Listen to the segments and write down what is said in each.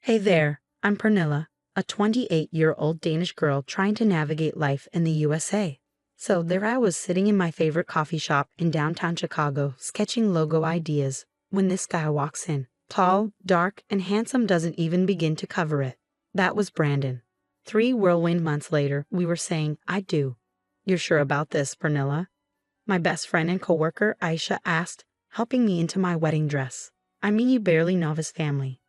Hey there, I'm Pernilla, a 28-year-old Danish girl trying to navigate life in the USA. So there I was sitting in my favorite coffee shop in downtown Chicago, sketching logo ideas, when this guy walks in. Tall, dark, and handsome doesn't even begin to cover it. That was Brandon. 3 whirlwind months later, we were saying, I do. You're sure about this, Pernilla? My best friend and coworker, Aisha, asked, helping me into my wedding dress. I mean, you barely know his family.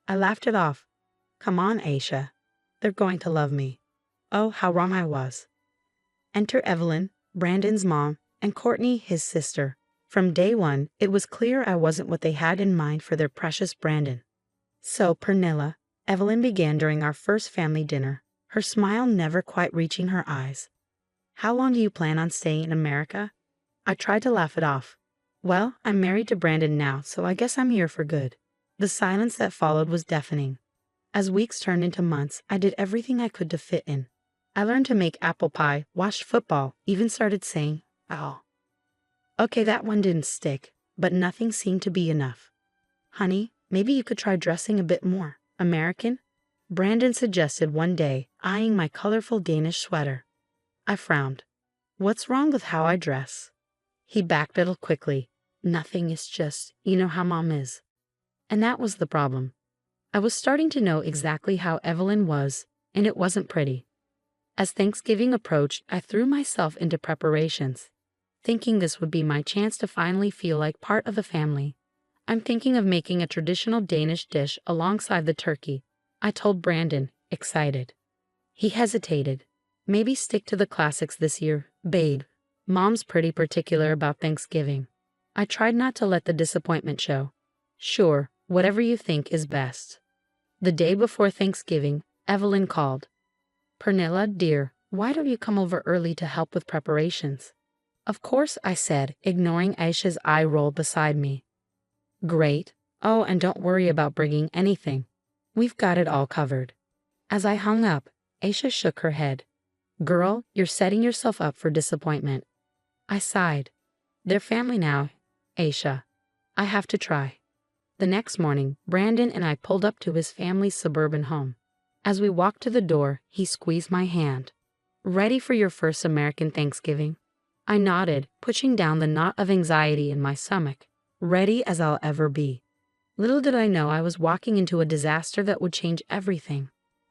I laughed it off. Come on, Aisha. They're going to love me. Oh, how wrong I was. Enter Evelyn, Brandon's mom, and Courtney, his sister. From day one, it was clear I wasn't what they had in mind for their precious Brandon. So, Pernilla, Evelyn began during our first family dinner, her smile never quite reaching her eyes. How long do you plan on staying in America? I tried to laugh it off. Well, I'm married to Brandon now, so I guess I'm here for good. The silence that followed was deafening. As weeks turned into months, I did everything I could to fit in. I learned to make apple pie, watched football, even started saying, ow. Okay, that one didn't stick, but nothing seemed to be enough. Honey, maybe you could try dressing a bit more American? Brandon suggested one day, eyeing my colorful Danish sweater. I frowned. What's wrong with how I dress? He backpedaled quickly. Nothing, is just, you know how mom is. And that was the problem. I was starting to know exactly how Evelyn was, and it wasn't pretty. As Thanksgiving approached, I threw myself into preparations, thinking this would be my chance to finally feel like part of the family. I'm thinking of making a traditional Danish dish alongside the turkey, I told Brandon, excited. He hesitated. Maybe stick to the classics this year, babe. Mom's pretty particular about Thanksgiving. I tried not to let the disappointment show. Sure, whatever you think is best. The day before Thanksgiving, Evelyn called. Pernilla, dear, why don't you come over early to help with preparations? Of course, I said, ignoring Aisha's eye roll beside me. Great. Oh, and don't worry about bringing anything. We've got it all covered. As I hung up, Aisha shook her head. Girl, you're setting yourself up for disappointment. I sighed. They're family now, Aisha. I have to try. The next morning, Brandon and I pulled up to his family's suburban home. As we walked to the door, he squeezed my hand. Ready for your first American Thanksgiving? I nodded, pushing down the knot of anxiety in my stomach. Ready as I'll ever be. Little did I know I was walking into a disaster that would change everything.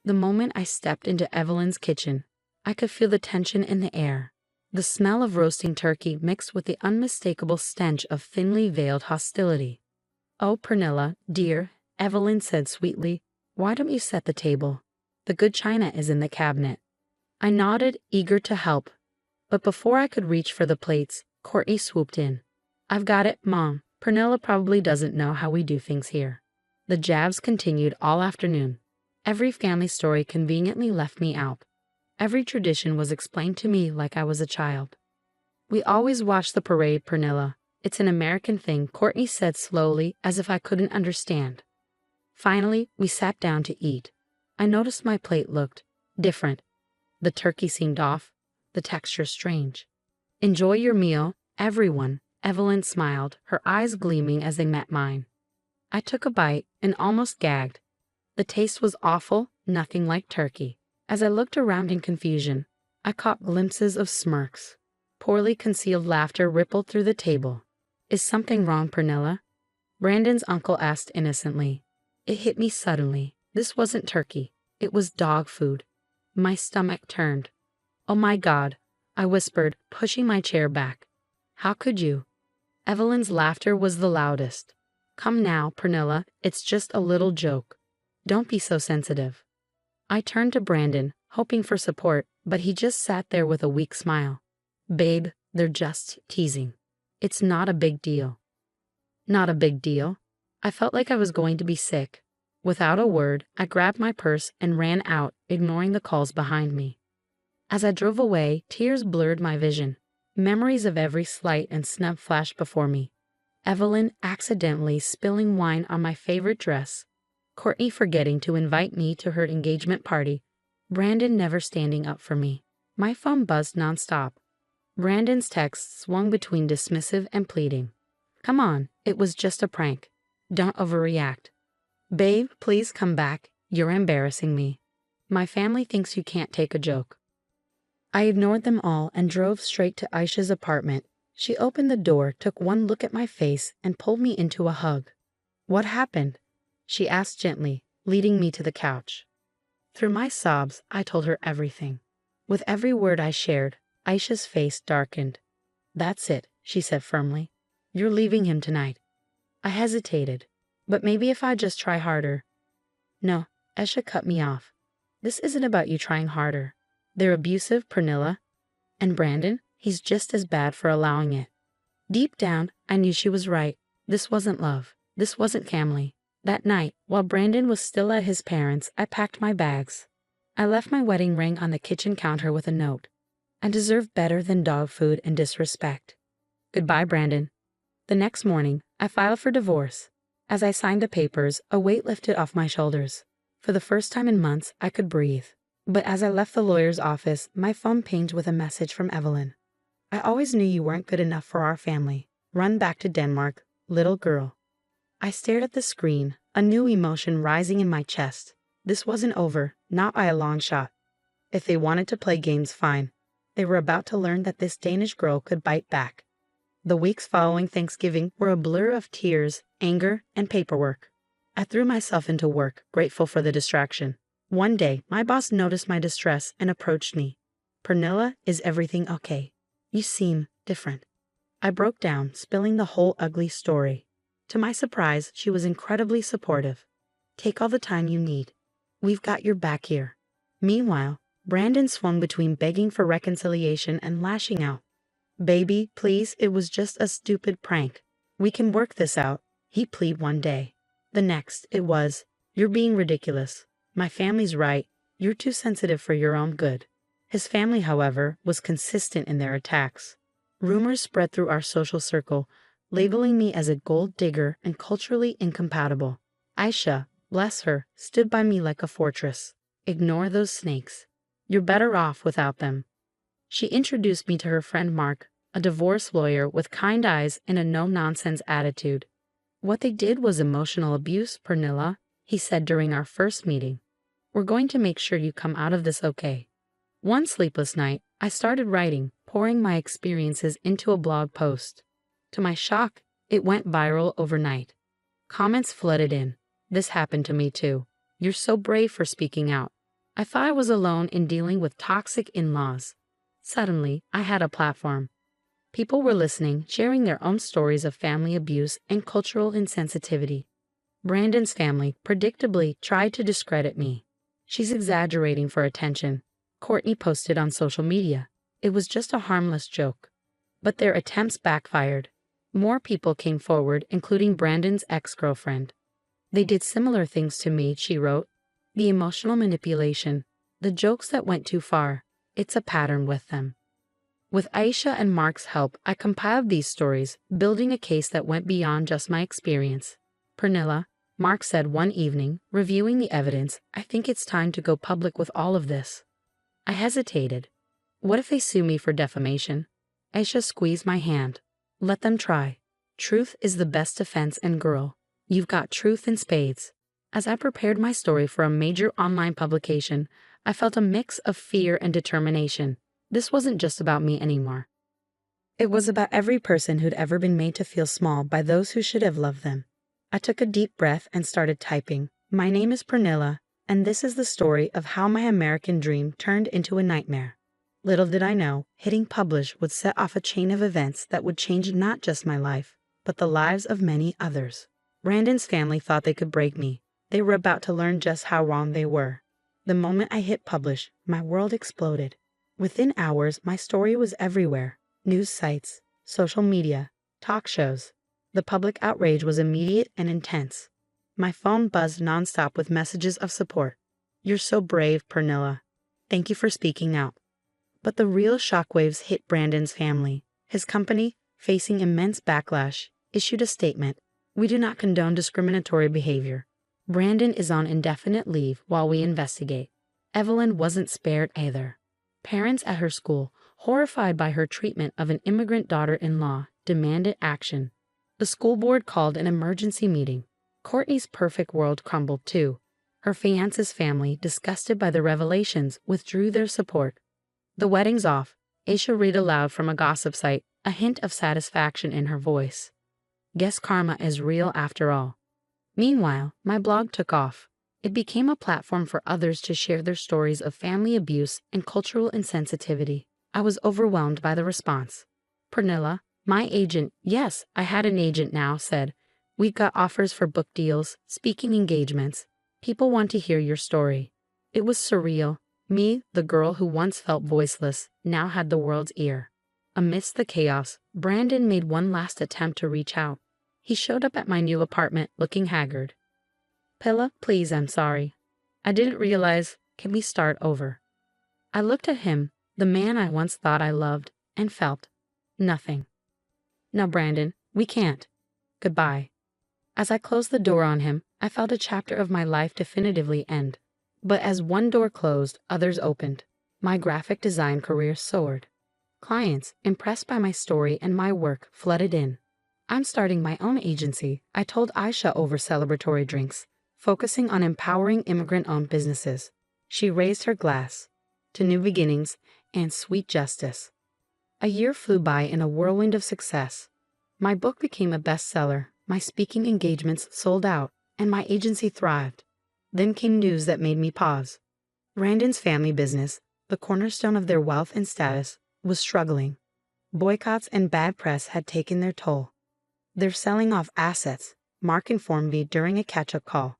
The moment I stepped into Evelyn's kitchen, I could feel the tension in the air. The smell of roasting turkey mixed with the unmistakable stench of thinly veiled hostility. Oh, Pernilla, dear, Evelyn said sweetly, why don't you set the table? The good china is in the cabinet. I nodded, eager to help. But before I could reach for the plates, Courtney swooped in. I've got it, Mom. Pernilla probably doesn't know how we do things here. The jabs continued all afternoon. Every family story conveniently left me out. Every tradition was explained to me like I was a child. We always watch the parade, Pernilla. It's an American thing, Courtney said slowly, as if I couldn't understand. Finally, we sat down to eat. I noticed my plate looked different. The turkey seemed off, the texture strange. Enjoy your meal, everyone, Evelyn smiled, her eyes gleaming as they met mine. I took a bite and almost gagged. The taste was awful, nothing like turkey. As I looked around in confusion, I caught glimpses of smirks. Poorly concealed laughter rippled through the table. Is something wrong, Pernilla? Brandon's uncle asked innocently. It hit me suddenly. This wasn't turkey. It was dog food. My stomach turned. Oh my God, I whispered, pushing my chair back. How could you? Evelyn's laughter was the loudest. Come now, Pernilla, it's just a little joke. Don't be so sensitive. I turned to Brandon, hoping for support, but he just sat there with a weak smile. Babe, they're just teasing. It's not a big deal. Not a big deal? I felt like I was going to be sick. Without a word, I grabbed my purse and ran out, ignoring the calls behind me. As I drove away, tears blurred my vision. Memories of every slight and snub flashed before me. Evelyn accidentally spilling wine on my favorite dress. Courtney forgetting to invite me to her engagement party. Brandon never standing up for me. My phone buzzed nonstop. Brandon's text swung between dismissive and pleading. Come on, it was just a prank. Don't overreact. Babe, please come back. You're embarrassing me. My family thinks you can't take a joke. I ignored them all and drove straight to Aisha's apartment. She opened the door, took one look at my face, and pulled me into a hug. What happened? She asked gently, leading me to the couch. Through my sobs, I told her everything. With every word I shared, Aisha's face darkened. That's it, she said firmly. You're leaving him tonight. I hesitated. But maybe if I just try harder. No, Aisha cut me off. This isn't about you trying harder. They're abusive, Pernilla. And Brandon, he's just as bad for allowing it. Deep down, I knew she was right. This wasn't love. This wasn't family. That night, while Brandon was still at his parents', I packed my bags. I left my wedding ring on the kitchen counter with a note. I deserve better than dog food and disrespect. Goodbye, Brandon. The next morning, I filed for divorce. As I signed the papers, a weight lifted off my shoulders. For the first time in months, I could breathe. But as I left the lawyer's office, my phone pinged with a message from Evelyn. I always knew you weren't good enough for our family. Run back to Denmark, little girl. I stared at the screen, a new emotion rising in my chest. This wasn't over, not by a long shot. If they wanted to play games, fine. They were about to learn that this Danish girl could bite back. The weeks following Thanksgiving were a blur of tears, anger, and paperwork. I threw myself into work, grateful for the distraction. One day, my boss noticed my distress and approached me. Pernilla, is everything okay? You seem different. I broke down, spilling the whole ugly story. To my surprise, she was incredibly supportive. Take all the time you need. We've got your back here. Meanwhile, Brandon swung between begging for reconciliation and lashing out. Baby, please, it was just a stupid prank. We can work this out, he pleaded one day. The next, it was, you're being ridiculous. My family's right, you're too sensitive for your own good. His family, however, was consistent in their attacks. Rumors spread through our social circle, labeling me as a gold digger and culturally incompatible. Aisha, bless her, stood by me like a fortress. Ignore those snakes. You're better off without them. She introduced me to her friend Mark, a divorce lawyer with kind eyes and a no-nonsense attitude. What they did was emotional abuse, Pernilla, he said during our first meeting. We're going to make sure you come out of this okay. One sleepless night, I started writing, pouring my experiences into a blog post. To my shock, it went viral overnight. Comments flooded in. This happened to me too. You're so brave for speaking out. I thought I was alone in dealing with toxic in-laws. Suddenly, I had a platform. People were listening, sharing their own stories of family abuse and cultural insensitivity. Brandon's family, predictably, tried to discredit me. She's exaggerating for attention, Courtney posted on social media. It was just a harmless joke. But their attempts backfired. More people came forward, including Brandon's ex-girlfriend. They did similar things to me, she wrote. The emotional manipulation, the jokes that went too far, it's a pattern with them. With Aisha and Mark's help, I compiled these stories, building a case that went beyond just my experience. Pernilla, Mark said one evening, reviewing the evidence, I think it's time to go public with all of this. I hesitated. What if they sue me for defamation? Aisha squeezed my hand. Let them try. Truth is the best defense, and girl, you've got truth in spades. As I prepared my story for a major online publication, I felt a mix of fear and determination. This wasn't just about me anymore. It was about every person who'd ever been made to feel small by those who should have loved them. I took a deep breath and started typing. My name is Pernilla, and this is the story of how my American dream turned into a nightmare. Little did I know, hitting publish would set off a chain of events that would change not just my life, but the lives of many others. Brandon's family thought they could break me. They were about to learn just how wrong they were. The moment I hit publish, my world exploded. Within hours, my story was everywhere. News sites, social media, talk shows. The public outrage was immediate and intense. My phone buzzed nonstop with messages of support. You're so brave, Pernilla. Thank you for speaking out. But the real shockwaves hit Brandon's family. His company, facing immense backlash, issued a statement. We do not condone discriminatory behavior. Brandon is on indefinite leave while we investigate. Evelyn wasn't spared either. Parents at her school, horrified by her treatment of an immigrant daughter-in-law, demanded action. The school board called an emergency meeting. Courtney's perfect world crumbled too. Her fiance's family, disgusted by the revelations, withdrew their support. The wedding's off, Aisha read aloud from a gossip site, a hint of satisfaction in her voice. Guess karma is real after all. Meanwhile, my blog took off. It became a platform for others to share their stories of family abuse and cultural insensitivity. I was overwhelmed by the response. Pernilla, my agent, yes, I had an agent now, said, "We got offers for book deals, speaking engagements. People want to hear your story." It was surreal. Me, the girl who once felt voiceless, now had the world's ear. Amidst the chaos, Brandon made one last attempt to reach out. He showed up at my new apartment looking haggard. "Pilla, please, I'm sorry. I didn't realize. Can we start over?" I looked at him, the man I once thought I loved, and felt nothing. "No, Brandon, we can't. Goodbye." As I closed the door on him, I felt a chapter of my life definitively end. But as one door closed, others opened. My graphic design career soared. Clients, impressed by my story and my work, flooded in. "I'm starting my own agency," I told Aisha over celebratory drinks, focusing on empowering immigrant-owned businesses. She raised her glass. "To new beginnings and sweet justice." A year flew by in a whirlwind of success. My book became a bestseller, my speaking engagements sold out, and my agency thrived. Then came news that made me pause. Brandon's family business, the cornerstone of their wealth and status, was struggling. Boycotts and bad press had taken their toll. "They're selling off assets," Mark informed me during a catch-up call.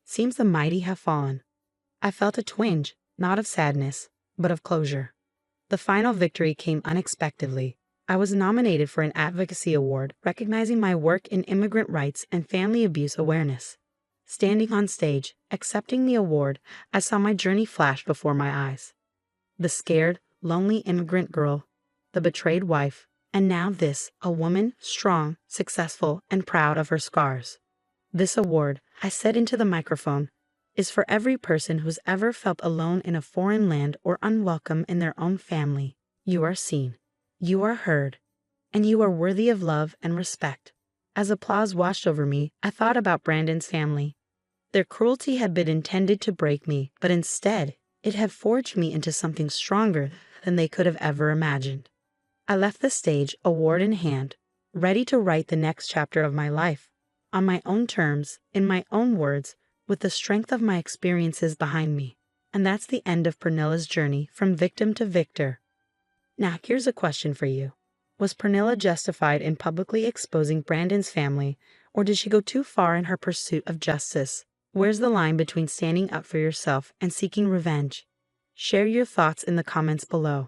"Seems the mighty have fallen." I felt a twinge, not of sadness, but of closure. The final victory came unexpectedly. I was nominated for an advocacy award recognizing my work in immigrant rights and family abuse awareness. Standing on stage, accepting the award, I saw my journey flash before my eyes. The scared, lonely immigrant girl, the betrayed wife, and now this, a woman, strong, successful, and proud of her scars. "This award," I said into the microphone, "is for every person who's ever felt alone in a foreign land or unwelcome in their own family. You are seen, you are heard, and you are worthy of love and respect." As applause washed over me, I thought about Brandon's family. Their cruelty had been intended to break me, but instead, it had forged me into something stronger than they could have ever imagined. I left the stage, award in hand, ready to write the next chapter of my life, on my own terms, in my own words, with the strength of my experiences behind me. And that's the end of Pernilla's journey from victim to victor. Now, here's a question for you. Was Pernilla justified in publicly exposing Brandon's family, or did she go too far in her pursuit of justice? Where's the line between standing up for yourself and seeking revenge? Share your thoughts in the comments below.